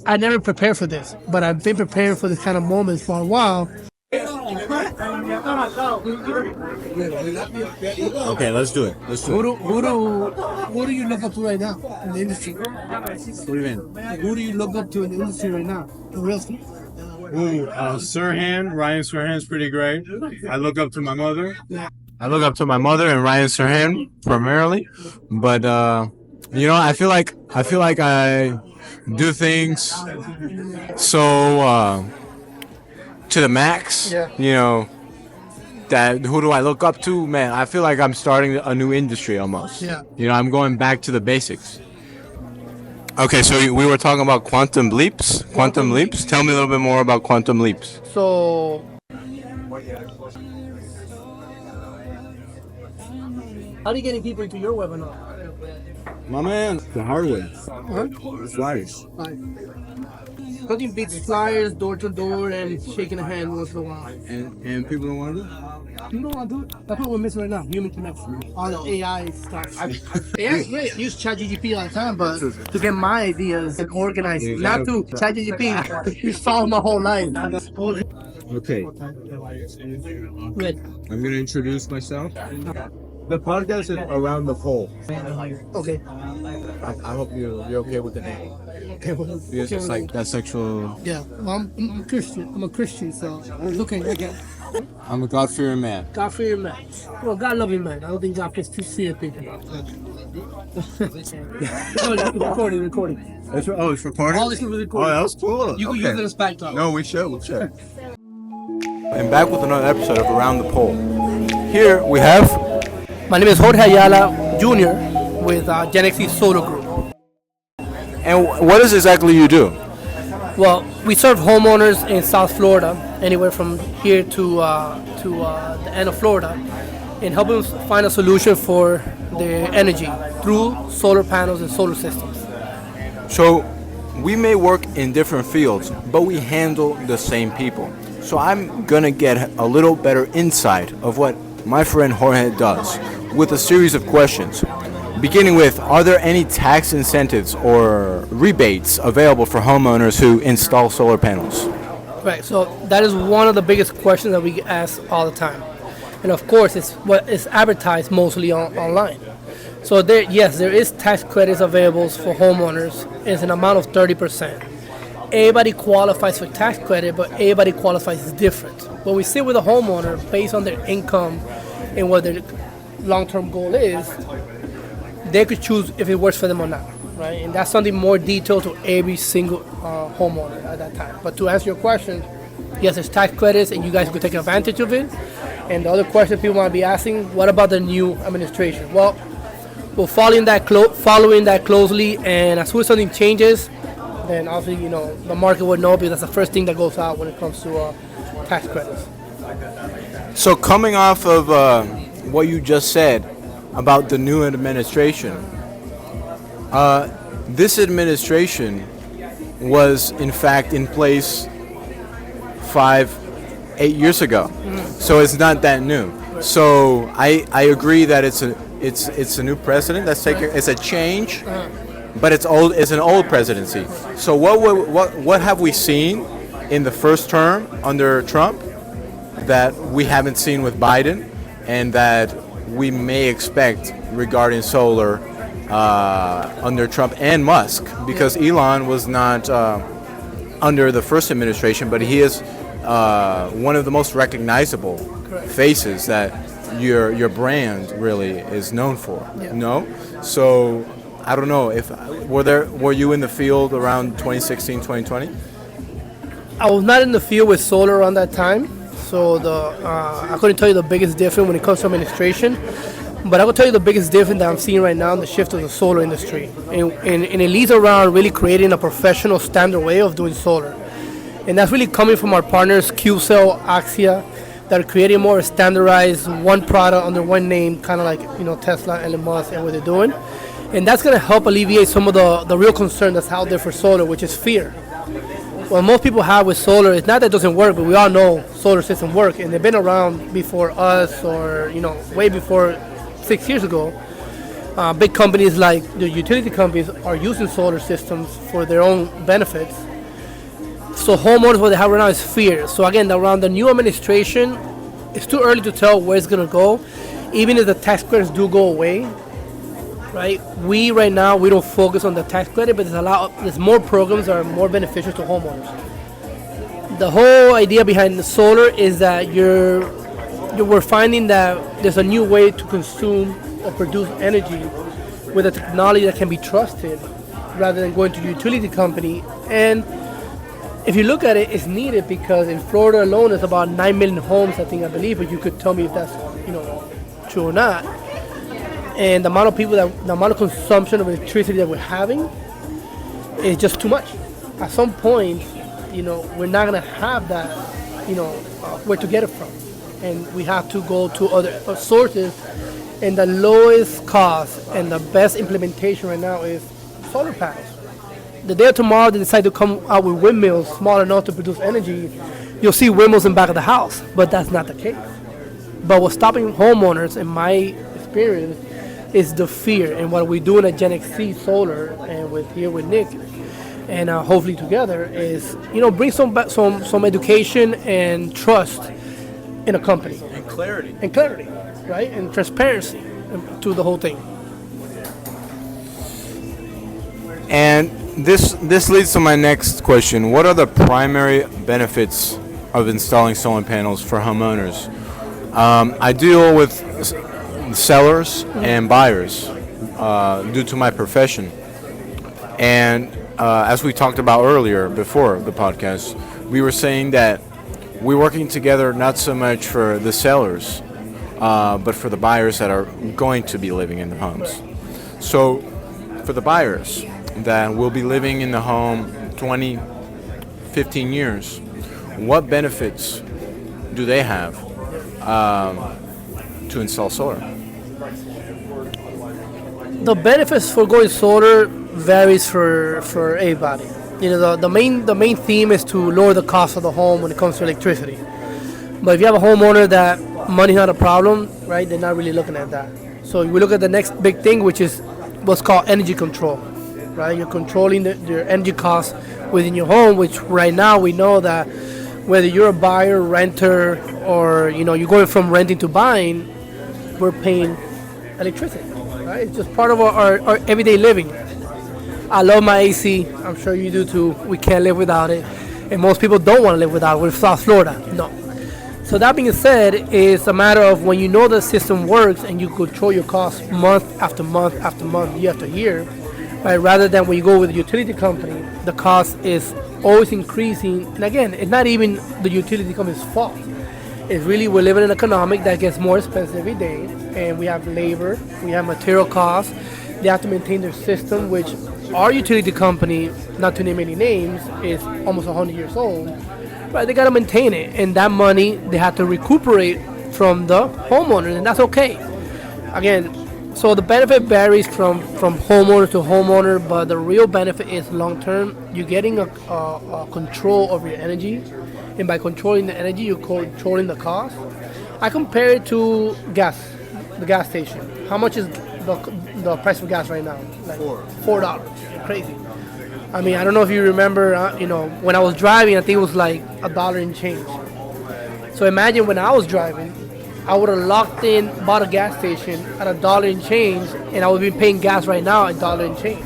I never prepared for this, but I've been prepared for this kind of moments for a while. Okay, let's do it. Who do you look up to right now in the industry? What do you mean? Like, who do you look up to in the industry right now? The real estate? Sirhan, Ryan Sirhan's pretty great. I look up to my mother. I look up to my mother and Ryan Sirhan primarily, but I feel like I do things so to the max. Yeah. That who do I look up to? Man, I feel like I'm starting a new industry almost. Yeah. I'm going back to the basics. Okay, so we were talking about quantum leaps. Quantum leaps. Tell me a little bit more about quantum leaps. So, how are you getting people into your webinar? My man, the hard way. Huh? Flyers. Nothing beats flyers, door to door, and shaking a hand once in a while. And people don't want to do it? You know what I do? That's what we're missing right now. Human connection. All the AI stuff. AI is great. I use ChatGPT all the time, but to get my ideas and organize it. Not to ChatGPT. You solved my whole life. Okay. Good. I'm going to introduce myself. The podcast is Around The Pol. Okay. I hope you're okay with the name. Because it's like that sexual... Yeah. Well, I'm a Christian. I'm a Christian, so I'm looking again. I'm a God-fearing man. God-fearing man. Well, God-loving man. I don't think God gets too serious people. Recording. It's recording? All this is recording. Oh, that was cool. You can use it as back talk. No, we should. And back with another episode of Around The Pol. Here we have... My name is Jorge Ayala Jr. with Gen X Solar Group. And what is exactly you do? Well, we serve homeowners in South Florida, anywhere from here to the end of Florida, and help them find a solution for their energy through solar panels and solar systems. So we may work in different fields, but we handle the same people. So I'm gonna get a little better insight of what my friend Jorge does with a series of questions. Beginning with, are there any tax incentives or rebates available for homeowners who install solar panels? Right, so that is one of the biggest questions that we get asked all the time. And of course, it's what is advertised mostly online. So there is tax credits available for homeowners. It's an amount of 30%. Everybody qualifies for tax credit, but everybody qualifies different. When we sit with a homeowner based on their income and what their long-term goal is, they could choose if it works for them or not, right? And that's something more detailed to every single homeowner at that time. But to answer your question, yes, there's tax credits and you guys could take advantage of it. And the other question people might be asking, what about the new administration? Well, we're following that closely, and as soon as something changes, then obviously, the market would know, because that's the first thing that goes out when it comes to tax credits. So coming off of what you just said about the new administration, this administration was in fact in place 8 years ago. So it's not that new. So I agree that it's a new president that's taking, it's a change, but it's an old presidency. So what have we seen in the first term under Trump that we haven't seen with Biden, and that we may expect regarding solar under Trump and Musk? Because Elon was not under the first administration, but he is one of the most recognizable faces that your brand really is known for. Yeah. No? So I don't know if were you in the field around 2016, 2020? I was not in the field with solar around that time, so I couldn't tell you the biggest difference when it comes to administration. But I will tell you the biggest difference that I'm seeing right now in the shift of the solar industry, and it leads around really creating a professional standard way of doing solar. And that's really coming from our partners, QCell, Axia, that are creating more standardized one product under one name, kind of like Tesla, Elon Musk, and what they're doing. And that's going to help alleviate some of the real concern that's out there for solar, which is fear. What most people have with solar is not that it doesn't work, but we all know solar systems work, and they've been around before us, or way before 6 years ago. Big companies like the utility companies are using solar systems for their own benefits. So homeowners, what they have right now is fear. So again, around the new administration, it's too early to tell where it's gonna go. Even if the tax credits do go away, right? We right now we don't focus on the tax credit, but there's more programs that are more beneficial to homeowners. The whole idea behind the solar is that we're finding that there's a new way to consume or produce energy with a technology that can be trusted rather than going to the utility company. And if you look at it, it's needed because in Florida alone, there's about 9 million homes, I believe, but you could tell me if that's true or not. And the amount of the amount of consumption of electricity that we're having is just too much. At some point, we're not gonna have that, where to get it from, and we have to go to other sources. And the lowest cost and the best implementation right now is solar panels. The day of tomorrow they decide to come out with windmills small enough to produce energy, you'll see windmills in the back of the house, but that's not the case. But what's stopping homeowners, in my experience, is the fear. And what we're doing at Gen XC Solar and with Nick, and hopefully together, is bring some education and trust in a company And clarity. and clarity, right, and transparency to the whole thing. And this leads to my next question. What are the primary benefits of installing solar panels for homeowners? I deal with sellers and buyers due to my profession. And as we talked about earlier before the podcast, we were saying that we're working together not so much for the sellers, but for the buyers that are going to be living in the homes. So for the buyers that will be living in the home 20, 15 years, what benefits do they have to install solar? The benefits for going solar varies for everybody. The main theme is to lower the cost of the home when it comes to electricity. But if you have a homeowner that money's not a problem, right, they're not really looking at that. So we look at the next big thing, which is what's called energy control, right? You're controlling your energy costs within your home, which right now we know that whether you're a buyer, renter, or you're going from renting to buying, we're paying electricity, right? It's just part of our everyday living. I love my AC. I'm sure you do too. We can't live without it, and most people don't want to live without it. We're South Florida, no. So that being said, it's a matter of when you know the system works and you control your costs month after month after month, year after year, right? Rather than when you go with a utility company, the cost is always increasing. And again, it's not even the utility company's fault. It's really we're living in an economic that gets more expensive every day, and we have labor, we have material costs. They have to maintain their system, which our utility company, not to name any names, is almost 100 years old. Right, they got to maintain it, and that money they have to recuperate from the homeowner, and that's okay. Again, so the benefit varies from homeowner to homeowner, but the real benefit is long term. You're getting a control of your energy, and by controlling the energy, you're controlling the cost. I compare it to gas, the gas station. How much is the price of gas right now? Like $4. Crazy. I mean, I don't know if you remember, when I was driving, I think it was like $1 and change. So imagine when I was driving, I would have locked in, bought a gas station at $1 and change, and I would be paying gas right now at $1 and change.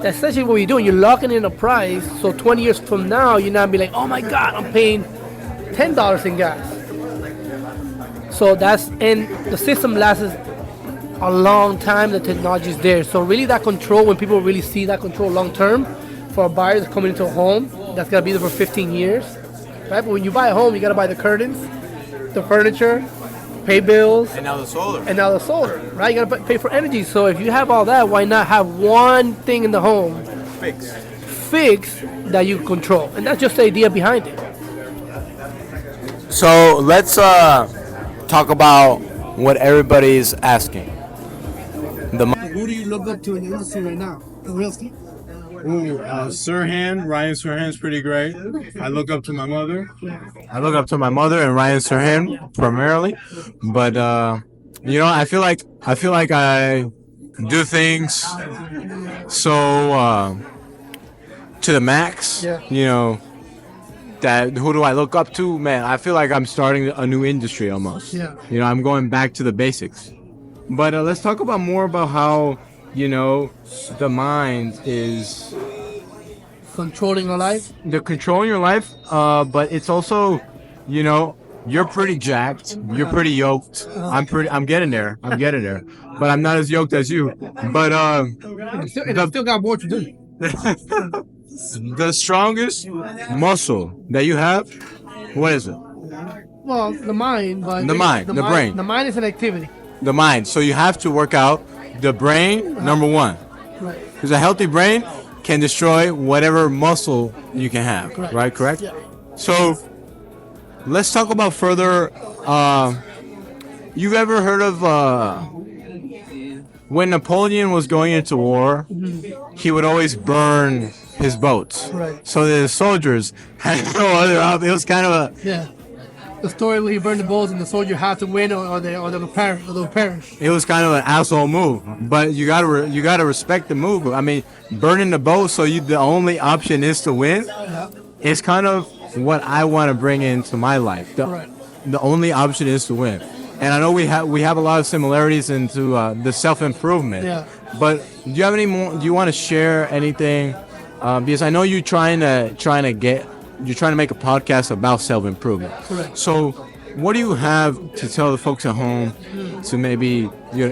That's essentially what you're doing. You're locking in a price, so 20 years from now, you're not be like, oh my God, I'm paying $10 in gas. So and the system lasts a long time, the technology is there. So really that control, when people really see that control long term, for a buyer that's coming into a home, that's gonna be there for 15 years, right? But when you buy a home, you gotta buy the curtains, the furniture, pay bills. And now the solar. Right? You gotta pay for energy. So if you have all that, why not have one thing in the home fixed that you control? And that's just the idea behind it. So let's talk about what everybody's asking. Who do you look up to in the industry right now? Real estate? Sirhan, Ryan Sirhan's pretty great. I look up to my mother. I look up to my mother and Ryan Sirhan primarily, but I feel like I do things so to the max. Yeah. You know, that who do I look up to? Man, I feel like I'm starting a new industry almost. Yeah. You know, I'm going back to the basics. But let's talk about more about how, you know, the mind is Controlling our life. the controlling your life. But it's also, you know, you're pretty jacked. You're pretty yoked. I'm getting there. But I'm not as yoked as you. But Still got more to do. the strongest muscle that you have, what is it? Well, the mind, but The mind, the brain. The mind is an activity. The mind. So you have to work out the brain, number one. Right. Because a healthy brain can destroy whatever muscle you can have. Correct. Right? Correct? Yeah. So let's talk about further. You've ever heard of when Napoleon was going into war, he would always burn his boats. Right. So the soldiers had no other option. It was kind of a Yeah. The story where he burned the bulls and the soldier had to win or they'll perish. it was kind of an asshole move, but you gotta respect the move. I mean, burning the boat so the only option is to win. Yeah. It's kind of what I want to bring into my life. Right. The only option is to win, and I know we have a lot of similarities into the self improvement. Yeah. But do you have any more? Do you want to share anything? Because I know you're trying to make a podcast about self improvement. Correct. So, what do you have to tell the folks at home to maybe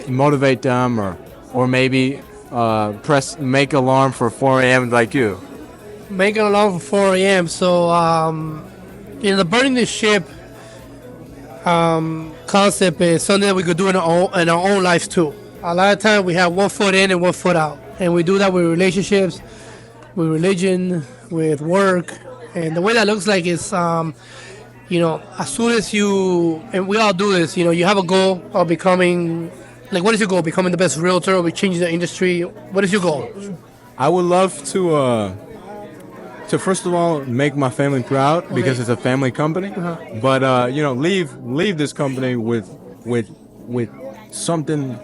motivate them, or maybe make alarm for 4 a.m. like you? Make an alarm for 4 a.m. So, the burning the ship concept is something that we could do in our own lives too. A lot of times we have 1 foot in and 1 foot out, and we do that with relationships, with religion, with work, and the way that looks like is, as soon as you, and we all do this, you have a goal of becoming, like, what is your goal? Becoming the best realtor, or changing the industry? What is your goal? I would love to first of all make my family proud because it's a family company. But leave this company with something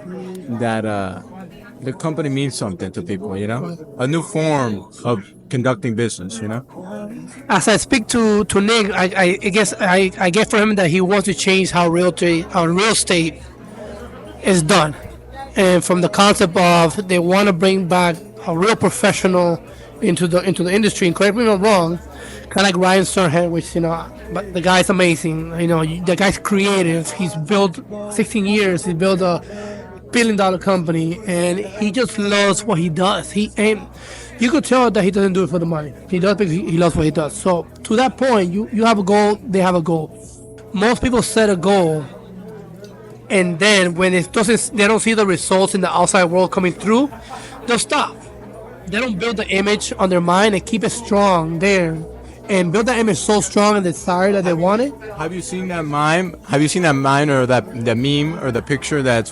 that the company means something to people. A new form of conducting business. As I speak to Nick, I guess I get from him that he wants to change how real estate is done, and from the concept of they want to bring back a real professional into the industry. And correct me if I'm wrong, kind of like Ryan Serhant, which but the guy's amazing. The guy's creative. He's built 16 years. He built a $1 billion company, and he just loves what he does. You could tell that he doesn't do it for the money. He does because he loves what he does. So to that point, you have a goal. They have a goal. Most people set a goal, and then when they don't see the results in the outside world coming through, they'll stop. They don't build the image on their mind and keep it strong there, and build that image so strong and desire that they want it. Have you seen that mime? Have you seen that mime or the meme or the picture that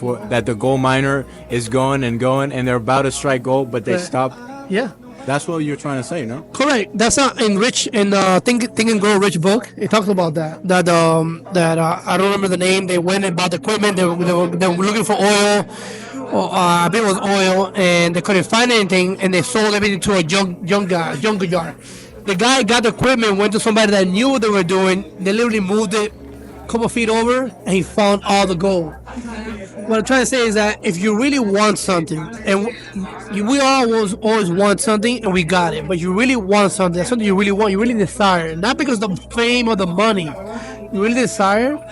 the gold miner is going and they're about to strike gold, but they stop? Yeah. That's what you're trying to say, no? Correct. That's not in Think and Grow Rich book. It talks about that. That I don't remember the name. They went and bought the equipment. They were looking for oil. I think it was oil, and they couldn't find anything, and they sold everything to a junkyard. The guy got the equipment, went to somebody that knew what they were doing. They literally moved it a couple feet over, and he found all the gold. What I'm trying to say is that if you really want something, and we always want something, and we got it, but you really want something, that's something you really want, you really desire, not because of the fame or the money, you really desire,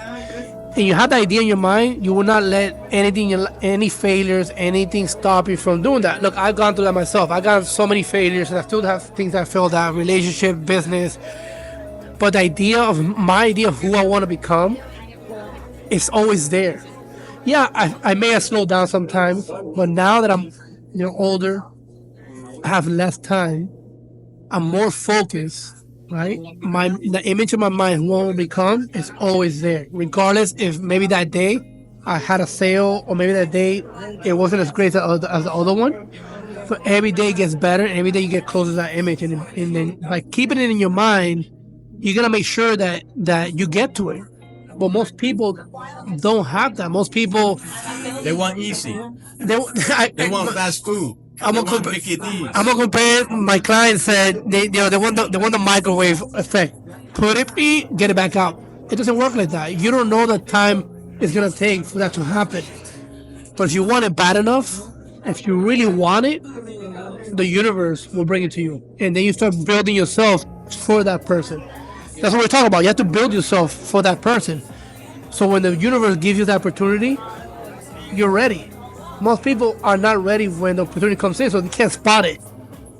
and you have the idea in your mind, you will not let any failures, anything stop you from doing that. Look, I've gone through that myself. I got so many failures, and I still have things I failed at, relationship, business, but my idea of who I want to become is always there. Yeah, I may have slowed down sometimes, but now that I'm older, I have less time, I'm more focused, right? The image of my mind, who I want to become, is always there. Regardless if maybe that day I had a sale, or maybe that day it wasn't as great as the other one. But every day gets better, and every day you get closer to that image. And then by keeping it in your mind, you're going to make sure that you get to it. But most people don't have that. Most people, They want easy. they, They want fast food. I'm They gonna want compare. Mickey D's. I'm gonna compare. My client said they want the microwave effect. Put it in, get it back out. It doesn't work like that. You don't know the time it's gonna take for that to happen. But if you want it bad enough, if you really want it, the universe will bring it to you, and then you start building yourself for that person. That's what we're talking about. You have to build yourself for that person. So when the universe gives you the opportunity, you're ready. Most people are not ready when the opportunity comes in, so they can't spot it.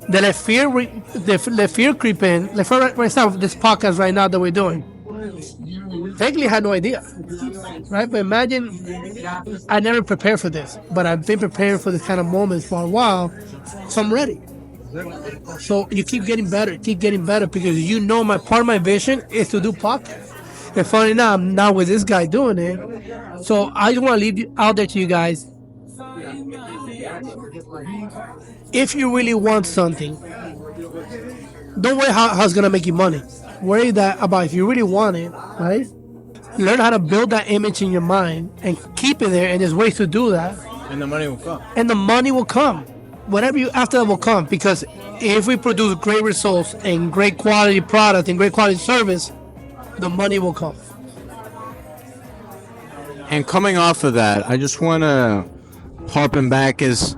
They let fear, let fear creep in. Like for right now, this podcast right now that we're doing. Technically, I had no idea, right? But imagine, I never prepared for this, but I've been prepared for this kind of moments for a while, so I'm ready. So you keep getting better, because you know my part of my vision is to do podcasts. And funny enough, I'm not with this guy doing it. So I just want to leave out there to you guys. If you really want something, don't worry how it's gonna make you money. Worry that about if you really want it, right? Learn how to build that image in your mind and keep it there. And there's ways to do that. And the money will come. And the money will come. Whatever you after that will come. Because if we produce great results and great quality product and great quality service, the money will come. And coming off of that, I just want to harping back is,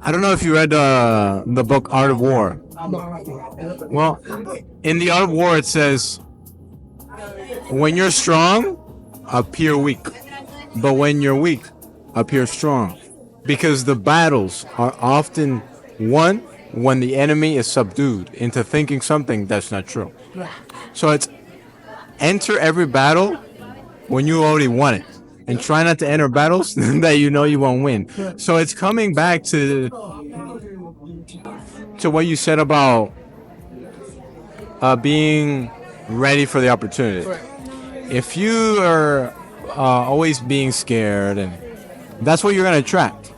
I don't know if you read the book Art of War. Well, in the Art of War it says, when you're strong, appear weak. But when you're weak, appear strong. Because the battles are often won when the enemy is subdued into thinking something that's not true. So it's enter every battle when you already won it. And try not to enter battles that you know you won't win. So it's coming back to what you said about being ready for the opportunity. If you are always being scared, and that's what you're going to attract.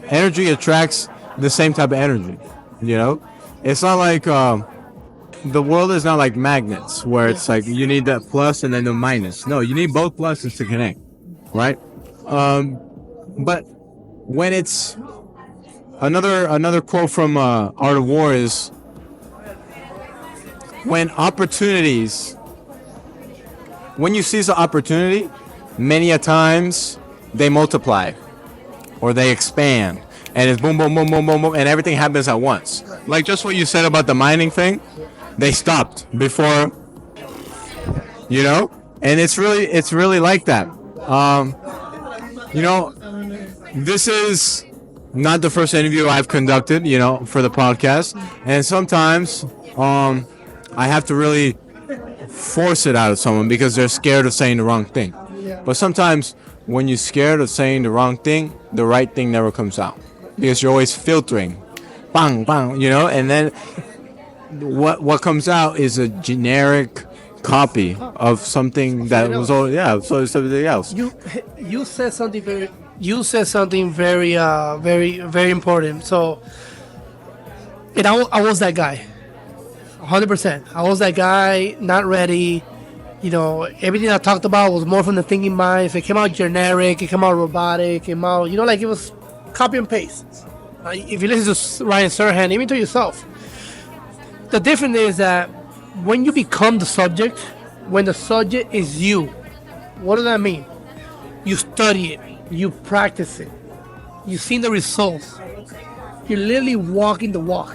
Energy attracts the same type of energy, you know? It's not like the world is not like magnets where it's like you need that plus and then the minus. No, you need both pluses to connect, right? But when it's another quote from Art of War is, when you seize the opportunity, many a times they multiply or they expand, and it's boom, boom, boom, boom, boom, boom, and everything happens at once. Like just what you said about the mining thing, they stopped before, you know, and it's really like that. You know, this is not the first interview I've conducted, you know, for the podcast, and sometimes I have to really force it out of someone because they're scared of saying the wrong thing. But sometimes when you're scared of saying the wrong thing, the right thing never comes out because you're always filtering, bang, bang, you know, and then what comes out is a generic copy of something that was all so it's something else. You said something very very important. So, and I was that guy, 100%. I was that guy, not ready. You know, everything I talked about was more from the thinking mind. If it came out generic, it came out robotic, it came out, you know, like it was copy and paste. If you listen to Ryan Serhant, even to yourself, the difference is that when you become the subject, when the subject is you, what does that mean? You study it, you practice it, you've seen the results, you're literally walking the walk.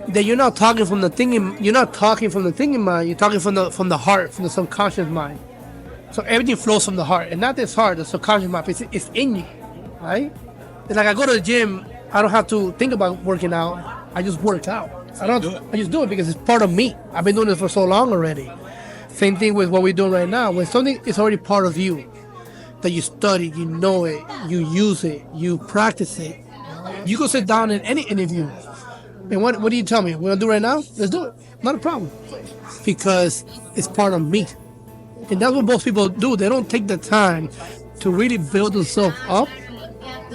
That you're not talking from the thinking mind, you're talking from the heart, from the subconscious mind. So everything flows from the heart, and not this heart, the subconscious mind. It's in you, right? It's like I go to the gym, I don't have to think about working out. I just work out. I just do it because it's part of me. I've been doing it for so long already. Same thing with what we're doing right now. When something is already part of you, that you study, you know it, you use it, you practice it, you go sit down in any interview. And what do you tell me? We're gonna do it right now? Let's do it. Not a problem. Because it's part of me. And that's what most people do. They don't take the time to really build themselves up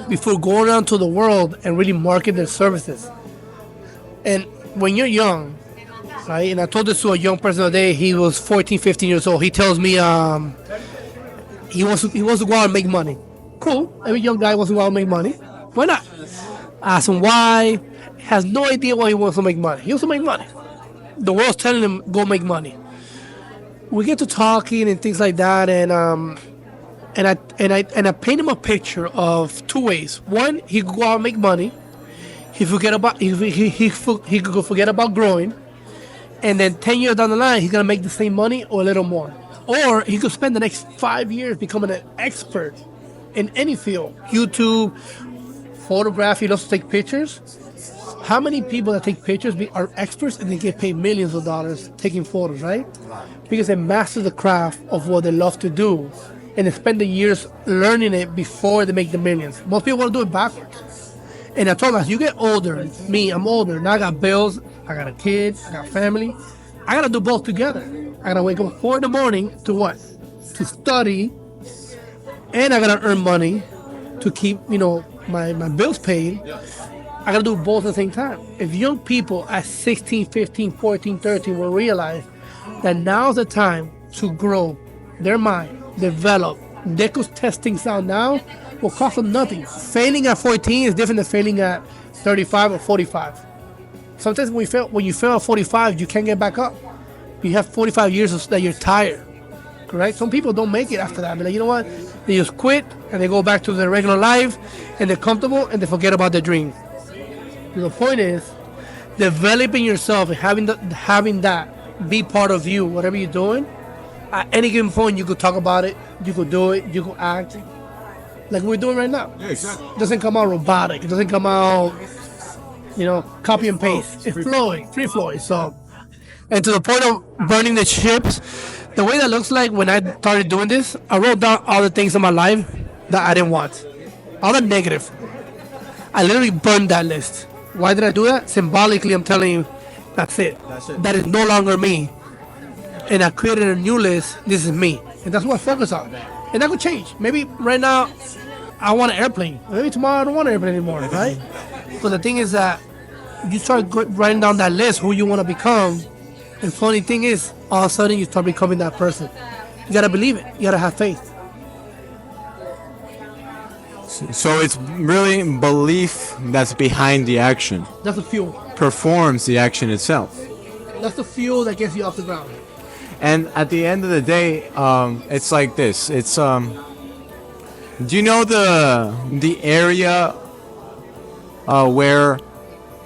before going out to the world and really market their services. And when you're young, right? And I told this to a young person today. He was 14, 15 years old. He tells me he wants to go out and make money. Cool. Every young guy wants to go out and make money. Why not? I asked him why. He has no idea why he wants to make money. He wants to make money. The world's telling him go make money. We get to talking and things like that, and I paint him a picture of two ways. One, he could go out and make money. He could forget about growing, and then 10 years down the line, he's gonna make the same money or a little more. Or he could spend the next 5 years becoming an expert in any field. YouTube, photography, he loves to take pictures. How many people that take pictures are experts and they get paid millions of dollars taking photos, right? Because they master the craft of what they love to do, and they spend the years learning it before they make the millions. Most people want to do it backwards. And I told them, as you get older, me, I'm older, now I got bills, I got a kid, I got family. I got to do both together. I got to wake up at 4 in the morning to what? To study, and I got to earn money to keep, my bills paid. I gotta do both at the same time. If young people at 16, 15, 14, 13 will realize that now's the time to grow their mind, develop, they could test things out now, will cost them nothing. Failing at 14 is different than failing at 35 or 45. Sometimes when you fail at 45, you can't get back up. You have 45 years that you're tired, correct? Some people don't make it after that. They're like, you know what? They just quit and they go back to their regular life and they're comfortable and they forget about their dream. The point is, developing yourself and having that be part of you, whatever you're doing. At any given point, you could talk about it, you could do it, you could act, like we're doing right now. Yeah, exactly. It doesn't come out robotic. It doesn't come out, copy and paste. It's free flowing. So, and to the point of burning the ships, the way that looks like when I started doing this, I wrote down all the things in my life that I didn't want, all the negative. I literally burned that list. Why did I do that? Symbolically, I'm telling you, that's it. That is no longer me. And I created a new list. This is me. And that's what I focus on. And that could change. Maybe right now, I want an airplane. Maybe tomorrow I don't want an airplane anymore, right? But the thing is that you start writing down that list, who you want to become. And funny thing is, all of a sudden, you start becoming that person. You got to believe it. You got to have faith. So it's really belief that's behind the action. That's the fuel. Performs the action itself. That's the fuel that gets you off the ground. And at the end of the day, it's like this. It's do you know the area where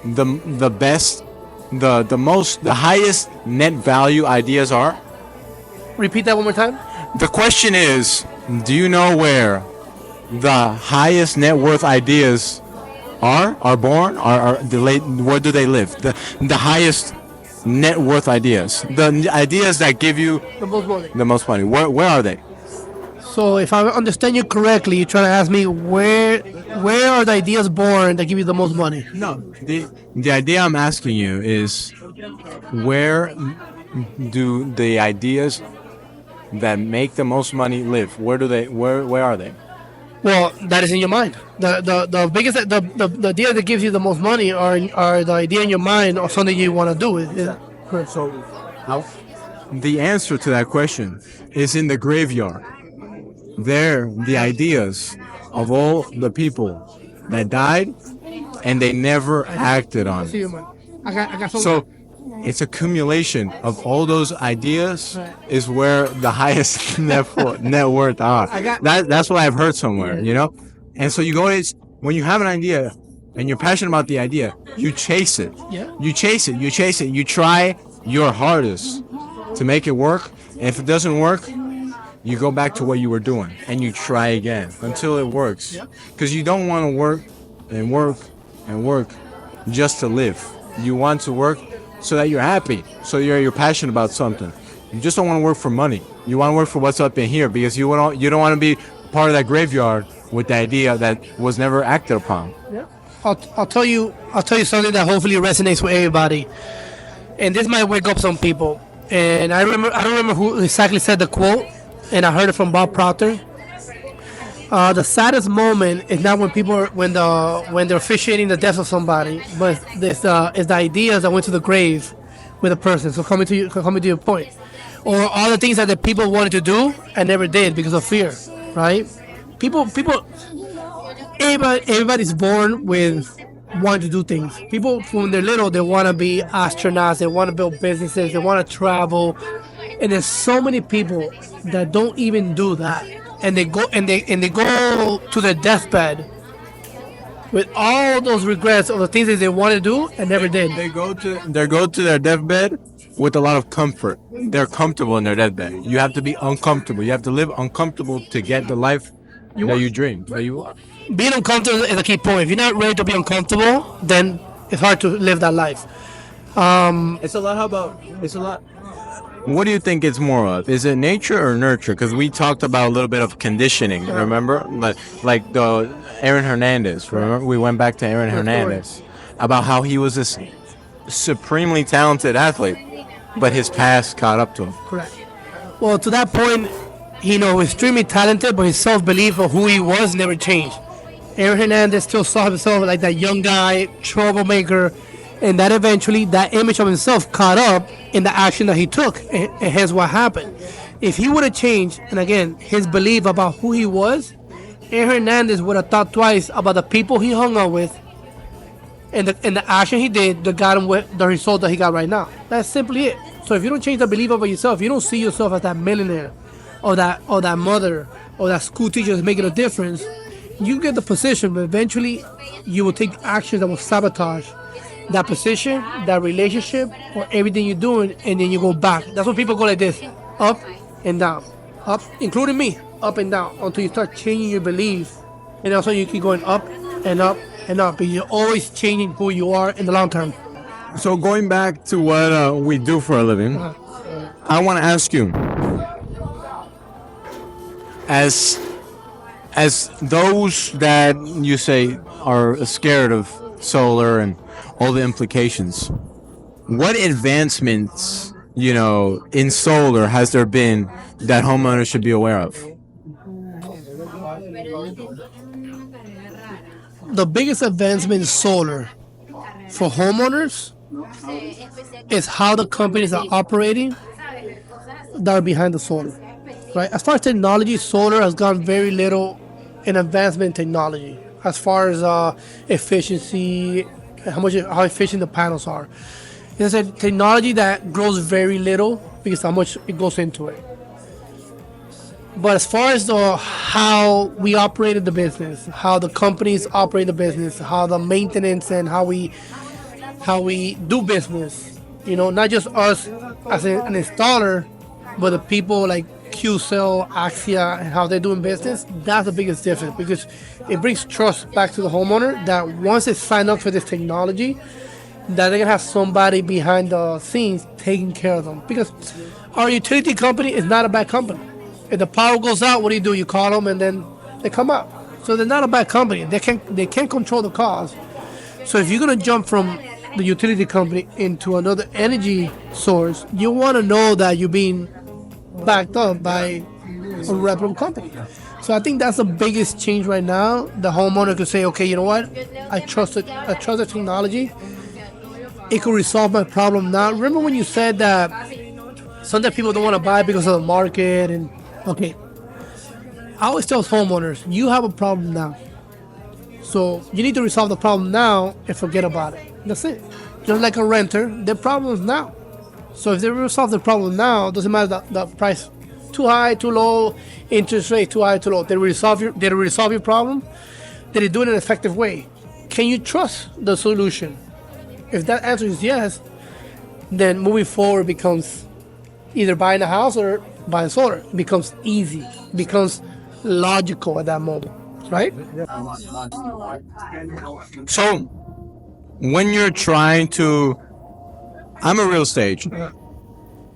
the best, the highest net value ideas are? Repeat that one more time. The question is, do you know where the highest net worth ideas are born? Where do they live? The highest net worth ideas, the ideas that give you the most money. Where are they? So if I understand you correctly, you're trying to ask me where are the ideas born that give you the most money? No, the idea I'm asking you is, where do the ideas that make the most money live? Where are they? Well, that is in your mind. The biggest the idea that gives you the most money are the idea in your mind or something you want to do. So, the answer to that question is in the graveyard. There, the ideas of all the people that died and they never acted on it. I got So, it's accumulation of all those ideas is where the highest net worth are. That's what I've heard somewhere, And so you go, when you have an idea and you're passionate about the idea, you chase it. Yeah. You chase it. You try your hardest to make it work. And if it doesn't work, you go back to what you were doing and you try again until it works. Because you don't want to work and work and work just to live. You want to work so that you're happy, so you're passionate about something. You just don't want to work for money. You want to work for what's up in here because you don't want to be part of that graveyard with the idea that was never acted upon. Yeah. I'll tell you something that hopefully resonates with everybody, and this might wake up some people. And I don't remember who exactly said the quote, and I heard it from Bob Proctor. The saddest moment is not when they're officiating the death of somebody, but it's the ideas that went to the grave with a person. So coming to your point, or all the things that the people wanted to do and never did because of fear, right? People, everybody's born with wanting to do things. People when they're little, they want to be astronauts, they want to build businesses, they want to travel, and there's so many people that don't even do that, and they go to their deathbed with all those regrets of the things that they wanted to do and never did. They go to their deathbed with a lot of comfort. They're comfortable in their deathbed. You have to be uncomfortable. You have to live uncomfortable to get the life that you dreamed. That you want. Being uncomfortable is a key point. If you're not ready to be uncomfortable, then it's hard to live that life. It's a lot. How about it's a lot? What do you think it's more of? Is it nature or nurture? Because we talked about a little bit of conditioning. Remember, like the Aaron Hernandez. Remember, we went back to Aaron Hernandez about how he was this supremely talented athlete, but his past caught up to him. Correct. Well, to that point, extremely talented, but his self-belief of who he was never changed. Aaron Hernandez still saw himself like that young guy, troublemaker, and that eventually that image of himself caught up in the action that he took, and hence what happened. If he would have changed, and again, his belief about who he was, Aaron Hernandez would have thought twice about the people he hung out with and the action he did that got him with the result that he got right now. That's simply it. So if you don't change the belief about yourself, you don't see yourself as that millionaire or that mother or that school teacher that's making a difference, you get the position, but eventually you will take actions that will sabotage that position, that relationship, or everything you're doing, and then you go back. That's when people go like this, up and down, up, including me, up and down, until you start changing your belief, and also you keep going up and up and up, but you're always changing who you are in the long term. So going back to what we do for a living, I want to ask you, as those that you say are scared of solar and all the implications, what advancements, in solar has there been that homeowners should be aware of? The biggest advancement in solar for homeowners is how the companies are operating that are behind the solar, right? As far as technology, solar has gone very little in advancement in technology as far as efficiency, how efficient the panels are. It's a technology that grows very little because how much it goes into it. But as far as how we operated the business, how the companies operate the business, how the maintenance and how we do business, not just us as an installer, but the people like QCell, Axia, and how they're doing business, that's the biggest difference because it brings trust back to the homeowner that once they sign up for this technology, that they're going to have somebody behind the scenes taking care of them. Because our utility company is not a bad company. If the power goes out, what do? You call them and then they come out. So they're not a bad company. They can't control the cost. So if you're going to jump from the utility company into another energy source, you want to know that you're being backed up by a reputable company. So I think that's the biggest change right now. The homeowner could say, okay, you know what? I trust the technology. It could resolve my problem now. Remember when you said that sometimes people don't want to buy because of the market and okay. I always tell homeowners, you have a problem now. So you need to resolve the problem now and forget about it. That's it. Just like a renter, their problem is now. So if they resolve the problem now, it doesn't matter the price too high, too low, interest rate too high, too low. Did it resolve your problem? Did it do it in an effective way? Can you trust the solution? If that answer is yes, then moving forward becomes either buying a house or buying solar. It becomes easy. It becomes logical at that moment, right? So when you're trying to, I'm a real estate agent.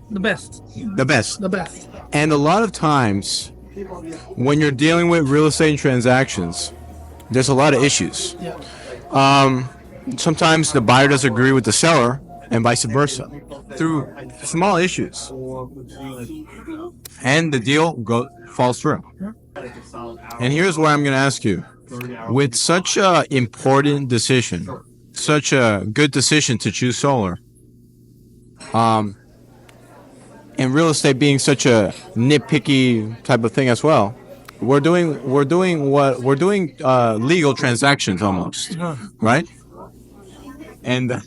The best. The best. The best. And a lot of times when you're dealing with real estate transactions, there's a lot of issues. Yeah. Sometimes the buyer doesn't agree with the seller and vice versa through small issues. And the deal falls through. And here's what I'm going to ask you. With such a important decision, such a good decision to choose solar, And real estate being such a nitpicky type of thing as well, we're doing legal transactions almost, right? And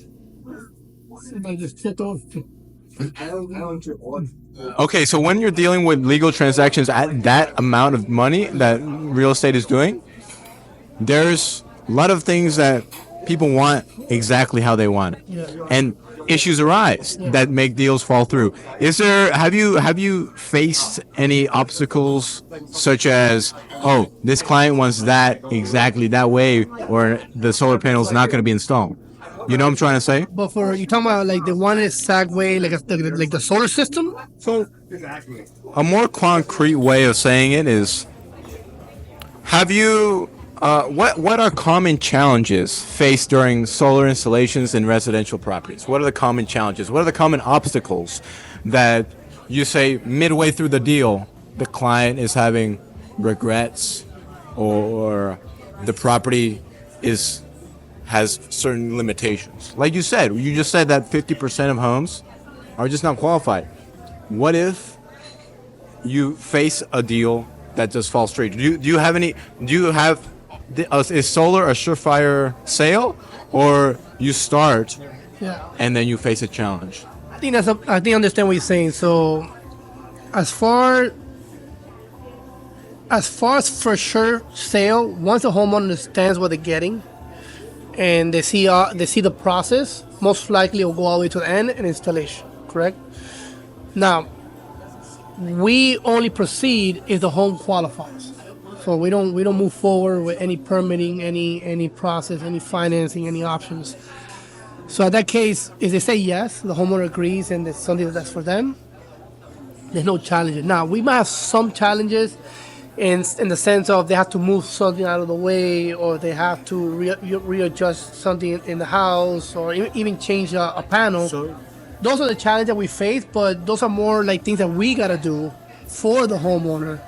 okay, so when you're dealing with legal transactions at that amount of money that real estate is doing, there's a lot of things that people want exactly how they want it, and issues arise that make deals fall through. Have you faced any obstacles such as, oh, this client wants that exactly that way, or the solar panel is not going to be installed? You know what I'm trying to say? But for you talking about like the one exact way, like the solar system. So, a more concrete way of saying it is, have you, what are common challenges faced during solar installations in residential properties? What are the common challenges? What are the common obstacles that you say midway through the deal, the client is having regrets, or the property has certain limitations? Like you just said that 50% of homes are just not qualified. What if you face a deal that just falls straight? Is solar a surefire sale, or you start and then you face a challenge? I think I understand what you're saying. So, as far as for sure sale, once the homeowner understands what they're getting, and they see the process, most likely it will go all the way to the end and installation. Correct. Now, we only proceed if the home qualifies. So we don't move forward with any permitting, any process, any financing, any options. So in that case, if they say yes, the homeowner agrees, and it's something that's for them, there's no challenges. Now, we might have some challenges in the sense of they have to move something out of the way, or they have to readjust something in the house, or even change a panel. So, those are the challenges that we face, but those are more like things that we got to do for the homeowner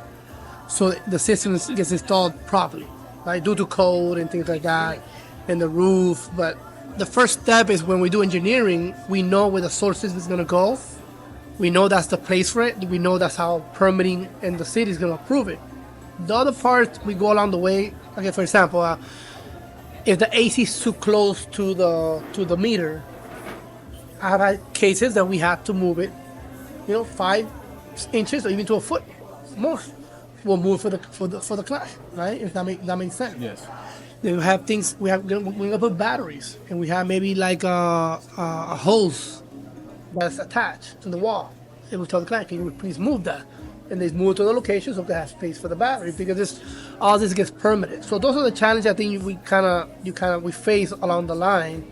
so the system gets installed properly, right? Due to code and things like that, and the roof. But the first step is when we do engineering, we know where the solar system is going to go. We know that's the place for it. We know that's how permitting and the city is going to approve it. The other part, we go along the way. Okay, for example, if the AC is too close to the meter, I have had cases that we had to move it, 5 inches or even to a foot more. We'll move for the client, right? If that makes sense. Yes. Then we have things we're gonna put batteries, and we have maybe like a hose that's attached to the wall. And we tell the client, can you please move that? And they move it to the location so they have space for the battery, because all this gets permitted. So those are the challenges I think we face along the line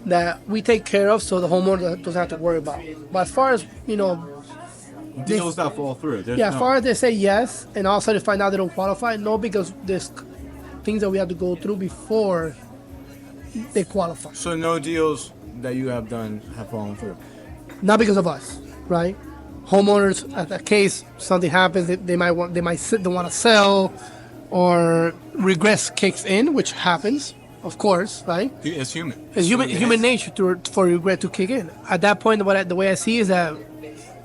that we take care of, so the homeowner doesn't have to worry about. But as far as deals that fall through, as far as they say yes, and all of a sudden find out they don't qualify, no, because there's things that we have to go through before they qualify. So no deals that you have done have fallen through? Not because of us, right? Homeowners, at a case, something happens, they might want to sell, or regress kicks in, which happens, of course, right? It's human. It's human nature for regret to kick in. At that point, the way I see is that,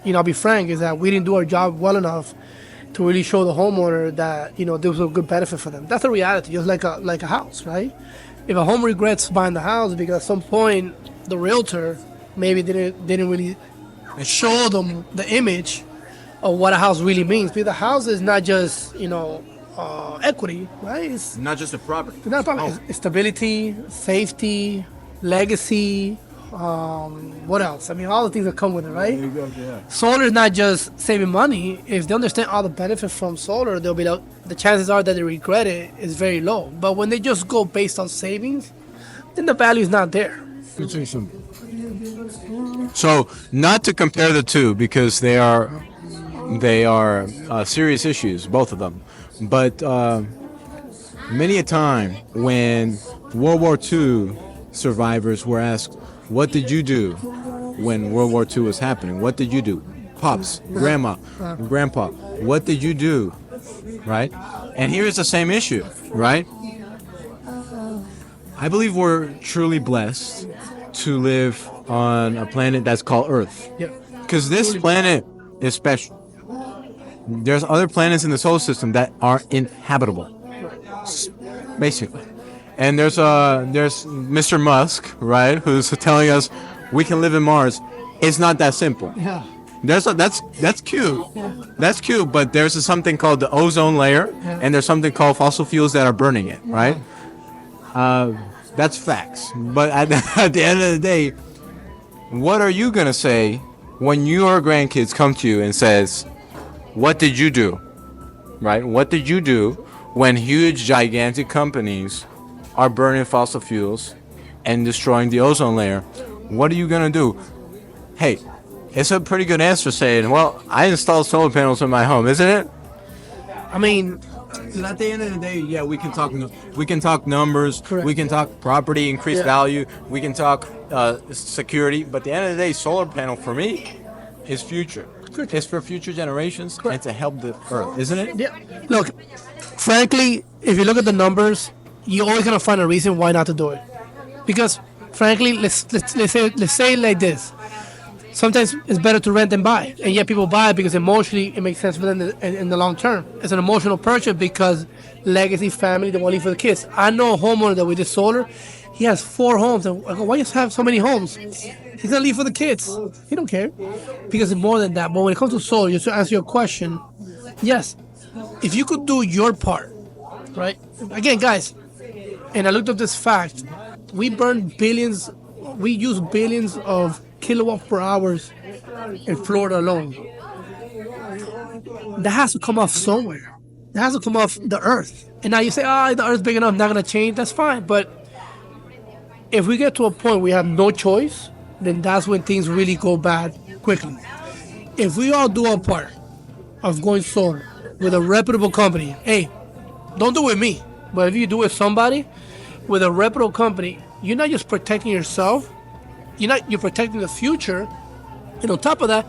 I'll be frank, is that we didn't do our job well enough to really show the homeowner that, there was a good benefit for them. That's the reality, just like a house, right? If a home regrets buying the house because at some point the realtor maybe didn't really show them the image of what a house really means. Because the house is not just, equity, right? It's not just a property. It's not a property. It's stability, safety, legacy, what else? I mean, all the things that come with it, right? There you go, yeah. Solar is not just saving money. If they understand all the benefits from solar, they'll be like, the chances are that they regret it is very low. But when they just go based on savings, then the value is not there. So, not to compare the two, because they are serious issues, both of them. But many a time when World War II survivors were asked, what did you do when World War II was happening? What did you do? Pops, grandma, grandpa, what did you do? Right? And here is the same issue, right? I believe we're truly blessed to live on a planet that's called Earth. Yeah. Because this planet is special. There's other planets in the solar system that are inhabitable, basically. And there's Mr. Musk, right, who's telling us we can live in Mars. It's not that simple. Yeah. That's cute. That's cute, but there's something called the ozone layer, and there's something called fossil fuels that are burning it, right? That's facts. But at the end of the day, what are you gonna say when your grandkids come to you and says, "What did you do?" Right? What did you do when huge, gigantic companies are burning fossil fuels and destroying the ozone layer? What are you gonna do? Hey, it's a pretty good answer saying, "Well, I installed solar panels in my home," isn't it? I mean, And at the end of the day, yeah, we can talk numbers, Correct. we can talk property, increased value, we can talk security, but at the end of the day, solar panel for me is future. It's for future generations and to help the earth, isn't it? yeah. Look, frankly, if you look at the numbers, you're always gonna find a reason why not to do it. Because, frankly, let's say it like this. Sometimes it's better to rent than buy, and yet people buy it because emotionally it makes sense for them in the long term. It's an emotional purchase because legacy, family, they want to leave for the kids. I know a homeowner that we did solar. He has 4 homes, and I go, "Why you have so many homes?" He's gonna leave for the kids. He don't care because it's more than that. But when it comes to solar, just to answer your question, yes, if you could do your part, right? Again, guys, and I looked up this fact: we burn billions, we use billions of kilowatt per hours in Florida alone. That has to come off somewhere. That has to come off the earth. And now you say, the earth's big enough, not gonna change. That's fine. But if we get to a point where we have no choice, then that's when things really go bad quickly. If we all do our part of going solar with a reputable company, hey, don't do it with me, but if you do it with somebody with a reputable company, you're not just protecting yourself, you're protecting the future, and on top of that,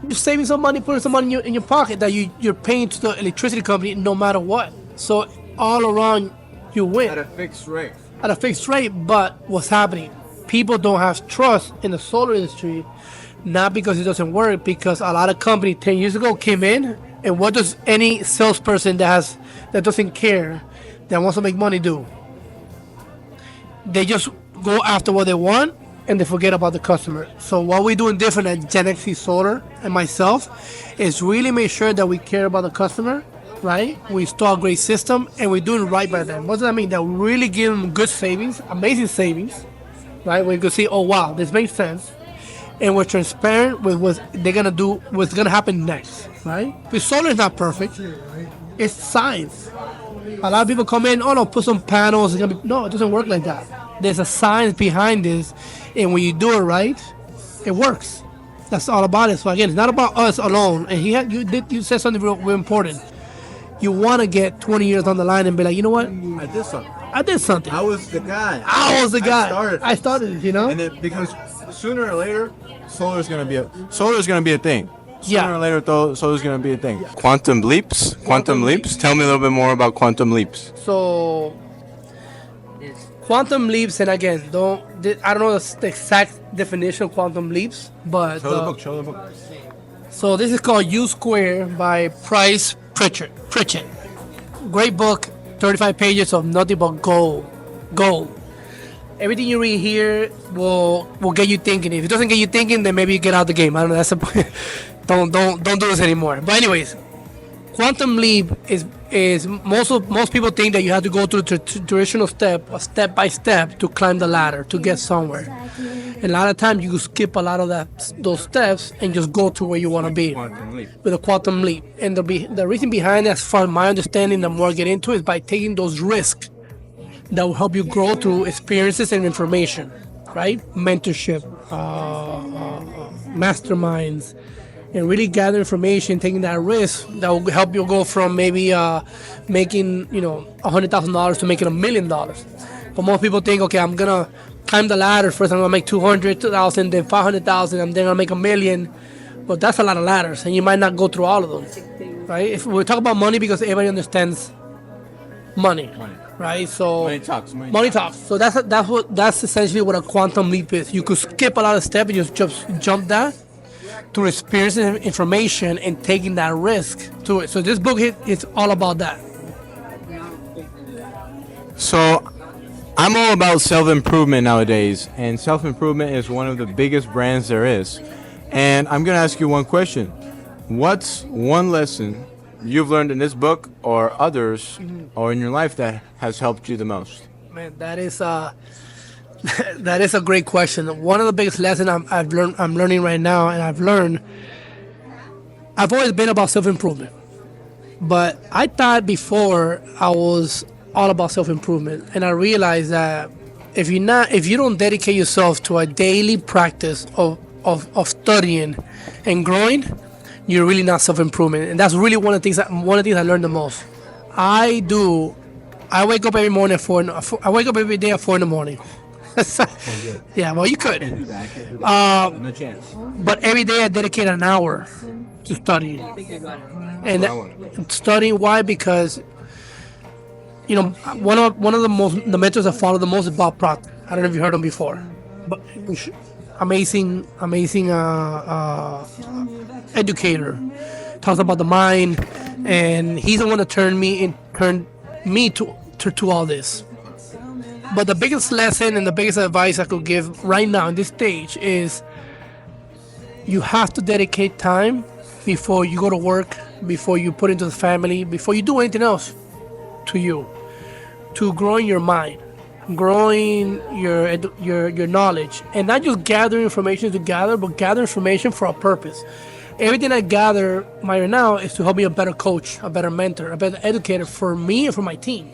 you're saving some money, putting some money in your pocket that you're paying to the electricity company no matter what. So all around, you win At a fixed rate. at a fixed rate. But what's happening? People don't have trust in the solar industry, not because it doesn't work, because a lot of companies 10 years ago came in, and what does any salesperson that doesn't care, that wants to make money do? They just go after what they want, and they forget about the customer. So what we're doing different at Gen XC Solar and myself is really make sure that we care about the customer, right? We install a great system, and we're doing right by them. What does that mean? That we really give them good savings, amazing savings, right? We can see, oh wow, this makes sense. And we're transparent with what they're gonna do, what's gonna happen next, right? Because solar is not perfect. It's science. A lot of people come in, oh no, put some panels. It's gonna be, no, it doesn't work like that. There's a science behind this, and when you do it right, it works. That's all about it. So again, it's not about us alone. And you said something real important. You want to get 20 years down the line and be like, you know what? I did something. I did something. I was the guy. I was the guy. I started it, you know? And then because sooner or later, solar is gonna be a thing. Yeah. Sooner or later, though, solar is gonna be a thing. Quantum leaps. Tell me a little bit more about quantum leaps. So, quantum leaps, and again, I don't know the exact definition of quantum leaps, but Show the book. So this is called U Square by Price Pritchett. Great book, 35 pages of nothing but gold. Everything you read here will get you thinking. If it doesn't get you thinking, then maybe you get out of the game. I don't know. That's the point. Don't do this anymore. But anyways, quantum leap is most people think that you have to go through the traditional step by step to climb the ladder to get somewhere. And a lot of times you skip a lot of those steps and just go to where you want to be with a quantum leap. And the reason behind that, as far as my understanding, the more I get into it, is by taking those risks that will help you grow through experiences and information, right? Mentorship, masterminds, and really gather information, taking that risk that will help you go from maybe making $100,000 to making $1 million. But most people think, okay, I'm gonna climb the ladder first. I'm gonna make 200,000, then 500,000, and then I'll make $1 million. But that's a lot of ladders, and you might not go through all of them, right? If we talk about money, because everybody understands money. right? So Money talks. money talks. So that's essentially what a quantum leap is. You could skip a lot of steps and just jump that to experiencing information and taking that risk to it. So this book is all about that. So I'm all about self-improvement nowadays, and self-improvement is one of the biggest brands there is. And I'm going to ask you one question. What's one lesson you've learned in this book or others or in your life that has helped you the most? Man, that is that is a great question. One of the biggest lessons I'm learning right now, and I've always been about self-improvement. But I thought before I was all about self-improvement, and I realized that if you don't dedicate yourself to a daily practice of studying and growing, you're really not self-improvement. And that's really one of the things I learned the most. I wake up every morning I wake up every day at 4 in the morning. Yeah, well, you could. No chance. But every day I dedicate an hour to studying. And studying, why? Because one of the mentors I follow the most is Bob Proctor. I don't know if you heard him before, but amazing educator. Talks about the mind, and he's the one that turned me to all this. But the biggest lesson and the biggest advice I could give right now in this stage is you have to dedicate time before you go to work, before you put into the family, before you do anything else to growing your mind, growing your knowledge, and not just gather information to gather, but gather information for a purpose. Everything I gather right now is to help me a better coach, a better mentor, a better educator for me and for my team.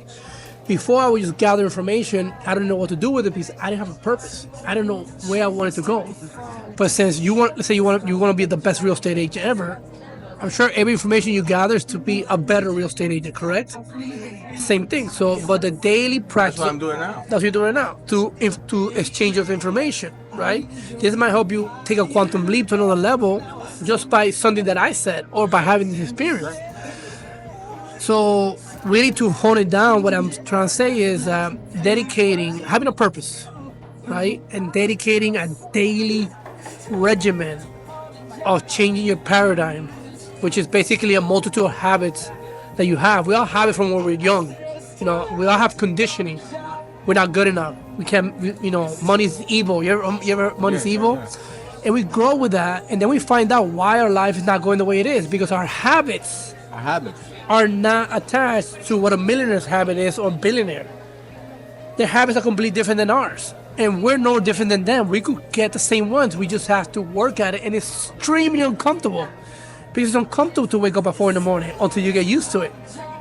Before I would just gather information, I didn't know what to do with it because I didn't have a purpose. I didn't know where I wanted to go. But since let's say you want to be the best real estate agent ever, I'm sure every information you gather is to be a better real estate agent, correct? Same thing. So, but the daily practice. That's what I'm doing now. That's what you're doing now. To exchange of information, right? This might help you take a quantum leap to another level just by something that I said or by having this experience. So, really, to hone it down, what I'm trying to say is having a purpose, right? And dedicating a daily regimen of changing your paradigm, which is basically a multitude of habits that you have. We all have it from when we're young. We all have conditioning. We're not good enough. We can't, money's evil. You ever money's evil? Yeah. And we grow with that, and then we find out why our life is not going the way it is, because our habits are not attached to what a millionaire's habit is or billionaire. Their habits are completely different than ours. And we're no different than them. We could get the same ones. We just have to work at it, and it's extremely uncomfortable. Because it's uncomfortable to wake up at 4 in the morning until you get used to it.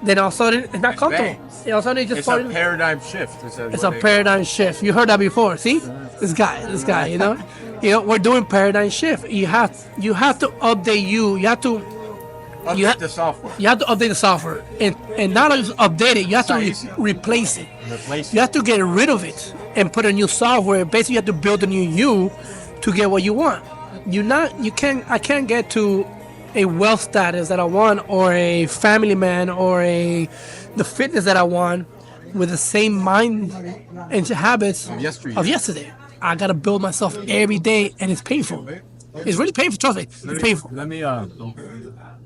Then all of a sudden, it's not comfortable. All of a sudden, it's a paradigm shift. It's a paradigm shift. You heard that before. See, this guy. We're doing paradigm shift. You have to update you. You have to update the software. You have to update the software, and not just update it. You have to replace it. You have to get rid of it and put a new software. Basically, you have to build a new you to get what you want. I can't get to a wealth status that I want, or a family man, or the fitness that I want with the same mind and habits of yesterday. I gotta build myself every day, and it's painful. It's really painful. Trust me, it's painful.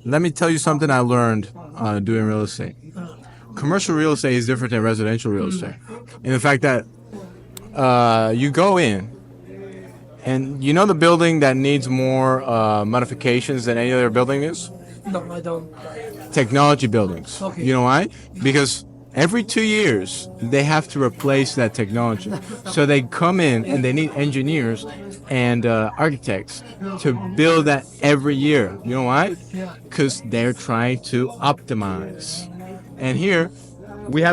Let me tell you something I learned doing real estate. Commercial real estate is different than residential real estate, in the fact that you go in. And you know the building that needs more modifications than any other building is? No, I don't. Technology buildings. Okay. You know why? Because every 2 years, they have to replace that technology. So they come in and they need engineers and architects to build that every year. You know why? Because they're trying to optimize. And here, we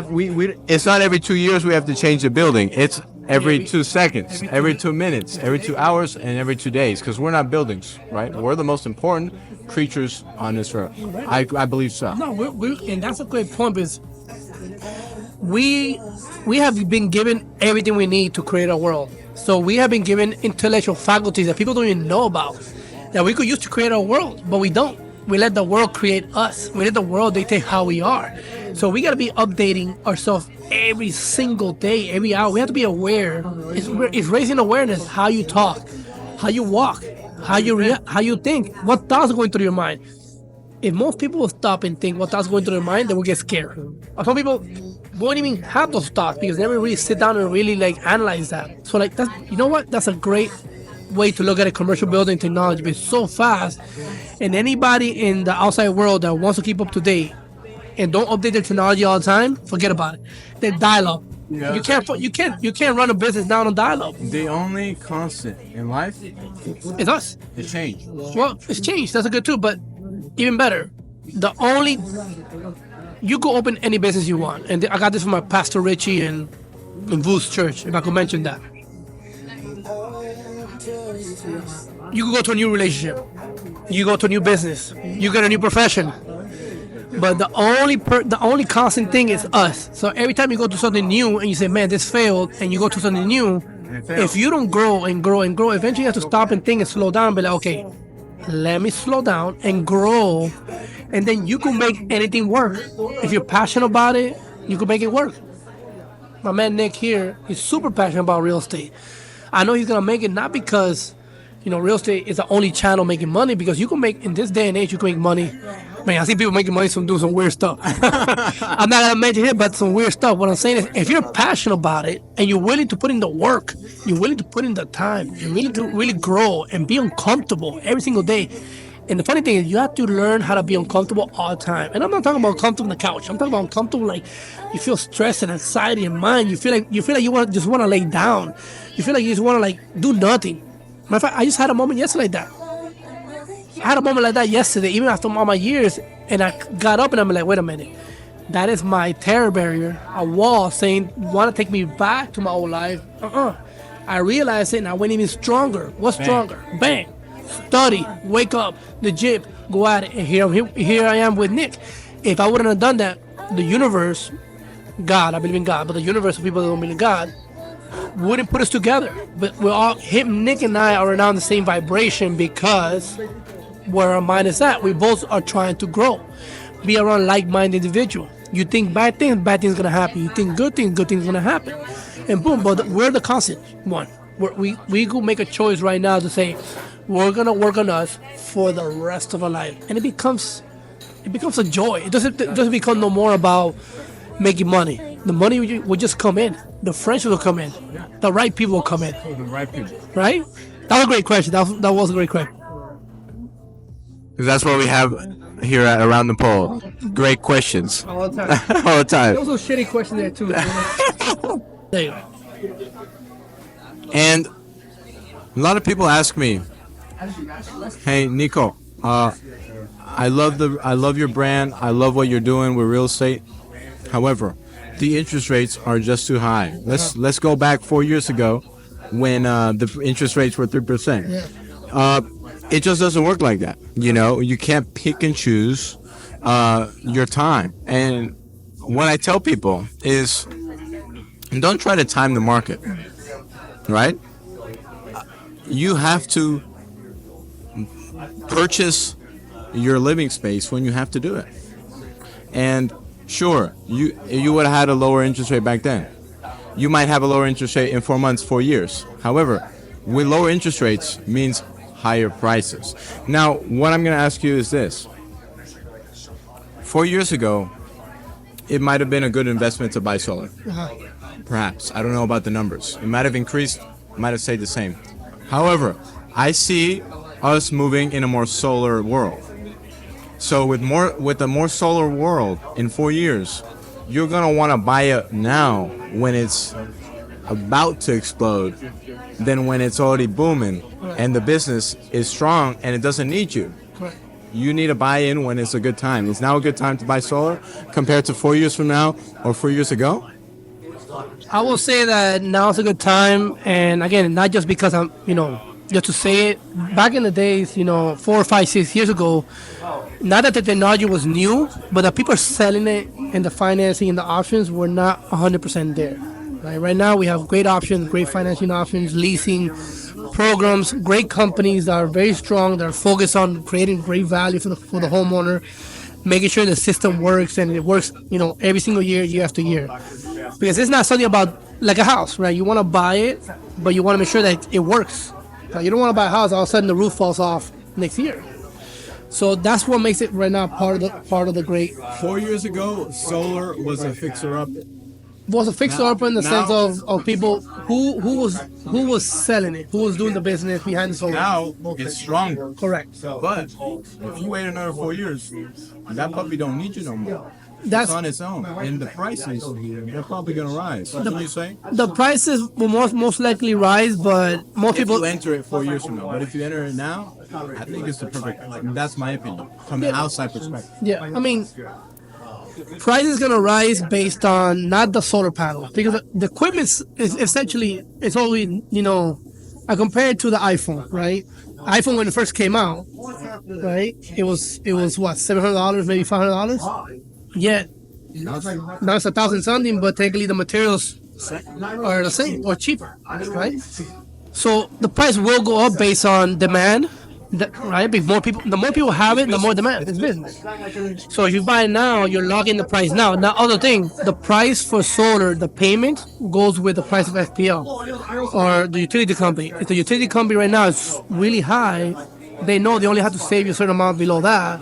it's not every 2 years we have to change the building. It's every 2 seconds, every 2 minutes, every 2 hours, and every 2 days, because we're not buildings, right? We're the most important creatures on this earth. I believe so. No, and that's a great point, because we have been given everything we need to create a world. So we have been given intellectual faculties that people don't even know about, that we could use to create our world, but we don't. We let the world create us. We let the world dictate how we are. So we got to be updating ourselves every single day, every hour. We have to be aware. It's raising awareness. How you talk, how you walk, how you react, how you think, what thoughts are going through your mind. If most people will stop and think what thoughts are going through their mind, they will get scared. Or some people won't even have those thoughts because they never really sit down and really like analyze that. So like that's, you know what? That's a great way to look at a commercial building technology. But it's so fast, and anybody in the outside world that wants to keep up to date and don't update their technology all the time, forget about it. They're dial-up. Yeah. You can't run a business down on dial-up. The only constant in life It's us. is change. Well, it's changed. That's a good too. But even better, you could open any business you want. And I got this from my pastor Richie in Vu's church, if I could mention that. You could go to a new relationship. You go to a new business. You get a new profession. But the only constant thing is us. So every time you go to something new and you say, man, this failed, and you go to something new, if you don't grow and grow and grow, eventually you have to stop and think and slow down and be like, okay, let me slow down and grow, and then you can make anything work. If you're passionate about it, you can make it work. My man Nick here, he's super passionate about real estate. I know he's gonna make it not because, real estate is the only channel making money, because you can make, in this day and age, you can make money. Man, I see people making money from doing some weird stuff. I'm not gonna mention it, but some weird stuff. What I'm saying is, if you're passionate about it and you're willing to put in the work, you're willing to put in the time, you're willing to really grow and be uncomfortable every single day. And the funny thing is, you have to learn how to be uncomfortable all the time. And I'm not talking about comfortable on the couch. I'm talking about uncomfortable, like you feel stress and anxiety in mind. You feel like you just want to lay down. You feel like you just want to like do nothing. Matter of fact, I just had a moment yesterday like that. I had a moment like that yesterday, even after all my years, and I got up and I'm like, wait a minute. That is my terror barrier, a wall saying, want to take me back to my old life. I realized it and I went even stronger. What's stronger? Bang. Study, wake up, the gym, go at it, and here I am with Nick. If I wouldn't have done that, the universe, God, I believe in God, but the universe of people that don't believe in God, wouldn't put us together. But Nick and I are now in the same vibration, because where our mind is at, we both are trying to grow, be around like-minded individuals. You think bad things gonna happen. You think good things gonna happen, and boom. But we're the constant one. We could make a choice right now to say we're gonna work on us for the rest of our life, and it becomes a joy. It doesn't become no more about making money. The money will just come in. The friendships will come in. The right people will come in. The right people. Right? That was a great question. That was a great question. Because that's what we have here at Around the Pol. Great questions. All the time. All the time. There was a shitty question there too. There you go. And a lot of people ask me, hey, Nico, I love your brand. I love what you're doing with real estate. However, the interest rates are just too high. Let's go back 4 years ago when the interest rates were 3%. It just doesn't work like that. You can't pick and choose your time. And what I tell people is, don't try to time the market, right? You have to purchase your living space when you have to do it. And sure, you would have had a lower interest rate back then. You might have a lower interest rate in 4 months, 4 years. However, with lower interest rates means higher prices. Now, what I'm going to ask you is this. 4 years ago, it might have been a good investment to buy solar. Perhaps. I don't know about the numbers. It might have increased, might have stayed the same. However, I see us moving in a more solar world. So with a more solar world in 4 years, you're going to want to buy it now when it's about to explode than when it's already booming and the business is strong and it doesn't need you. Correct. You need to buy in when it's a good time. Is now a good time to buy solar compared to 4 years from now or 4 years ago? I will say that now is a good time, and again, not just because I'm, just to say it. Back in the days, 4 or 5, 6 years ago, not that the technology was new, but the people selling it and the financing and the options were not 100% there. Right now, we have great options, great financing options, leasing programs, great companies that are very strong, that are focused on creating great value for the homeowner. making sure the system works and it works, every single year after year. Because it's not something about like a house, right? You want to buy it, but you want to make sure that it works. You don't want to buy a house, all of a sudden the roof falls off next year. So that's what makes it right now part of the great. 4 years ago, solar was a fixer-upper. Was a fixer-upper in the sense of people who was selling it, who was doing the business behind the solar. Now it's stronger. Correct. But if you wait another 4 years, that puppy don't need you no more. That's It's on its own, and the prices they're probably gonna rise. What do you say? the prices will most likely rise, but most If people. you enter it 4 years from now, but if you enter it now, I think it's the perfect. That's my opinion from the outside perspective. Yeah, I mean, price is gonna rise based on not the solar panel because the equipment is essentially it's always I compare it to the iPhone, right? iPhone when it first came out, right? It was what $700, maybe $500. Yeah, now it's 1,000 something, but technically the materials are the same or cheaper, right? So the price will go up based on demand, right? Because the more people have it, the more demand. It's business. So if you buy it now, you're locking the price now. Now, other thing, the price for solar, the payment goes with the price of FPL or the utility company. If the utility company right now is really high, they know they only have to save you a certain amount below that.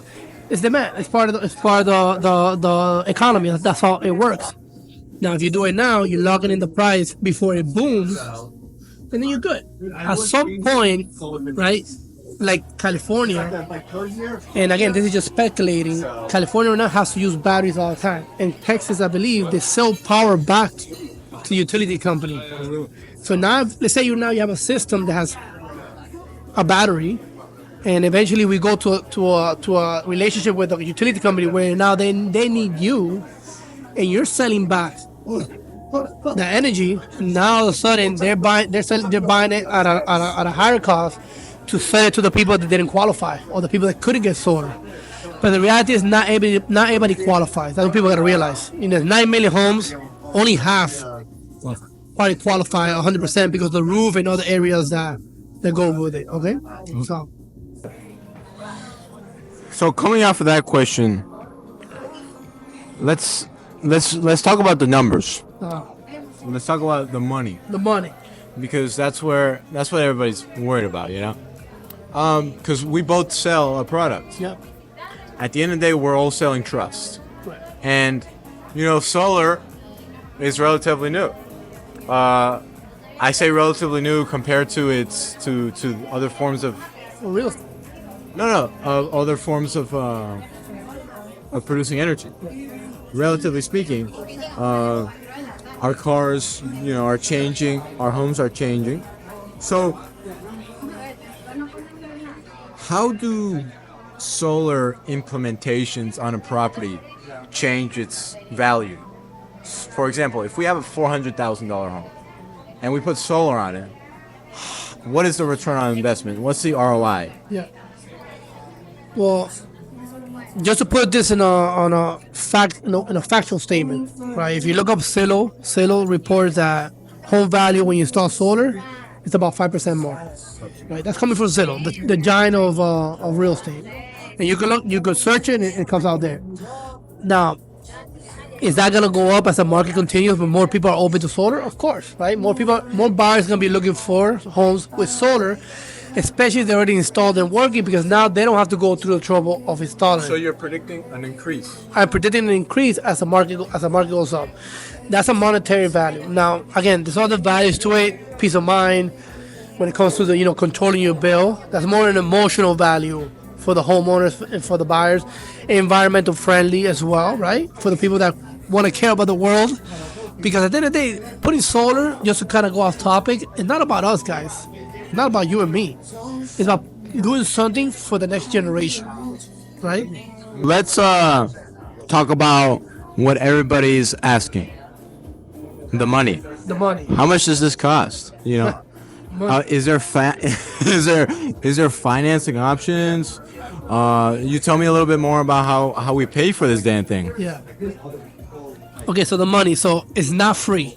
It's demand. It's part of the economy. That's how it works. Now, if you do it now, you're locking in the price before it booms, and then you're good. At some point, right? Like California, and again, this is just speculating. California now has to use batteries all the time. In Texas, I believe they sell power back to the utility company. So now, let's say you have a system that has a battery. And eventually we go to a relationship with a utility company where now they need you, and you're selling back the energy. Now all of a sudden they're buying it at a higher cost to sell it to the people that didn't qualify or the people that couldn't get solar. But the reality is not everybody qualifies. That's what people gotta realize. There's 9 million homes, only half probably qualify 100% because of the roof and other areas that go with it. Okay, So coming off of that question, let's talk about the numbers. Let's talk about the money, the money. because that's what everybody's worried about, Because we both sell a product. Yeah. At the end of the day, we're all selling trust, Right. and solar is relatively new. I say relatively new compared to to other forms of For real estate. other forms of producing energy. Relatively speaking, our cars, are changing. Our homes are changing. So, how do solar implementations on a property change its value? For example, if we have a $400,000 home and we put solar on it, what is the return on investment? What's the ROI? Yeah. Well, just to put this in a factual statement, right? If you look up Zillow reports that home value when you install solar is about 5% more. Right? That's coming from Zillow, the giant of real estate. And you could search it and it comes out there. Now, is that gonna go up as the market continues, but more people are open to solar? Of course, right? More buyers gonna be looking for homes with solar, especially if they're already installed and working, because now they don't have to go through the trouble of installing. So you're predicting an increase. I'm predicting an increase as the market goes up. That's a monetary value. Now, again, there's other values to it, peace of mind. When it comes to the controlling your bill, that's more an emotional value for the homeowners and for the buyers, environmental friendly as well, right? For the people that want to care about the world, because at the end of the day, putting solar, just to kind of go off topic, it's not about us guys, it's not about you and me. It's about doing something for the next generation, right? Let's talk about what everybody's asking. The money. The money. How much does this cost? Is there is there financing options? You tell me a little bit more about how we pay for this damn thing. Yeah. Okay, so the money. So it's not free.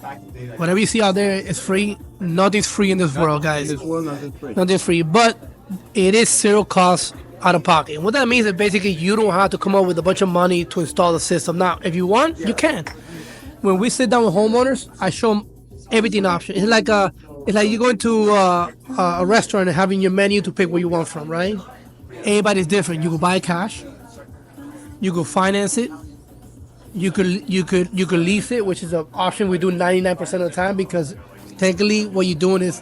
Whatever you see out there is free. Nothing's free in this world, guys. In this world, nothing's free. Nothing's free. But it is zero cost out of pocket. And what that means is basically you don't have to come up with a bunch of money to install the system. Now, if you want, you can. When we sit down with homeowners, I show them everything option. It's like you going to a restaurant and having your menu to pick what you want from, right? Everybody's different. You could buy cash. You could finance it. You could lease it, which is an option we do 99% of the time, because technically what you're doing is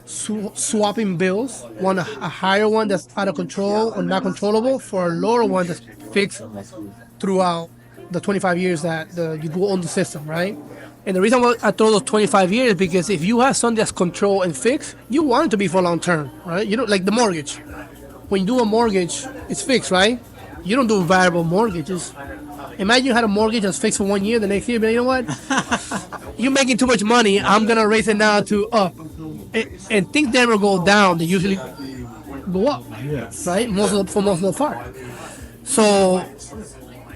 swapping bills. One a higher one that's out of control or not controllable for a lower one that's fixed throughout the 25 years that you do own the system, right? And the reason why I throw those 25 years is because if you have something that's controlled and fixed, you want it to be for long term, right? You know, like the mortgage. When you do a mortgage, it's fixed, right? You don't do variable mortgages. Imagine you had a mortgage that's fixed for 1 year, the next year, but you know what? You're making too much money. I'm gonna raise it now to up, and things never go down. They usually go up, right? For most of the part. So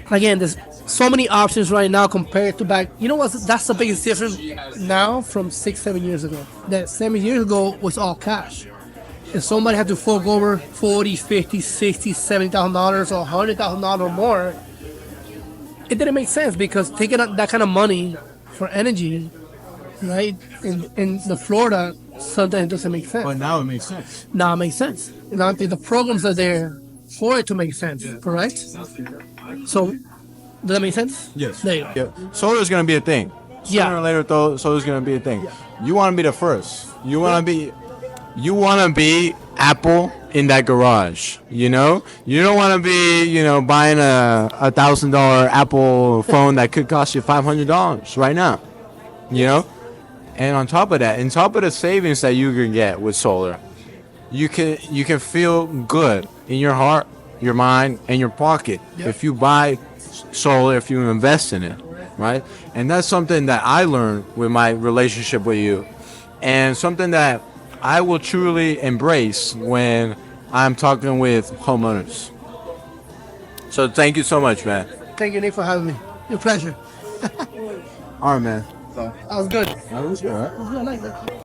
again, there's so many options right now compared to back. You know what? That's the biggest difference now from 6-7 years ago. That 7 years ago was all cash. If somebody had to fork over $40, $50, $60, $70,000 or $100,000 or more, it didn't make sense, because taking out that kind of money for energy, right, in the Florida, sometimes it doesn't make sense. But now it makes sense. Now it makes sense. Now I think the programs are there for it to make sense, correct? So, does that make sense? Yes. There you go. Yeah. Solar is going to be a thing. Sooner or later, though, solar is going to be a thing. You want to be the first. You want to be Apple in that garage. You know, you don't want to be buying a $1,000 Apple phone that could cost you $500 right now. You know, and on top of that, on top of the savings that you can get with solar, you can feel good in your heart, your mind, and your pocket if you buy solar, if you invest in it, right? And that's something that I learned with my relationship with you, and something that I will truly embrace when I'm talking with homeowners. So thank you so much, man. Thank you, Nick, for having me. Your pleasure. All right, man. That was good. That was good, right? I like that.